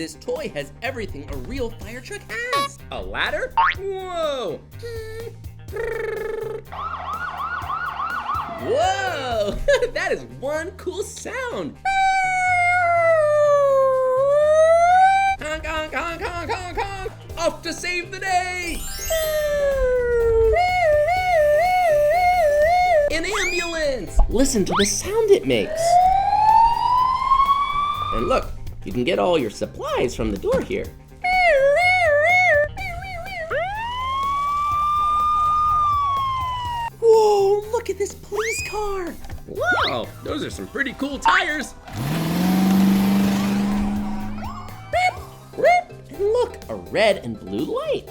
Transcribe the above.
This toy has everything a real fire truck has. A ladder? Whoa! Whoa! That is one cool sound. Honk, honk, honk, honk, honk, honk. Off to save the day! An ambulance! Listen to the sound it makes. And look, you can get all your supplies from the door here. Whoa, look at this police car. Whoa, those are some pretty cool tires. And look, a red and blue light.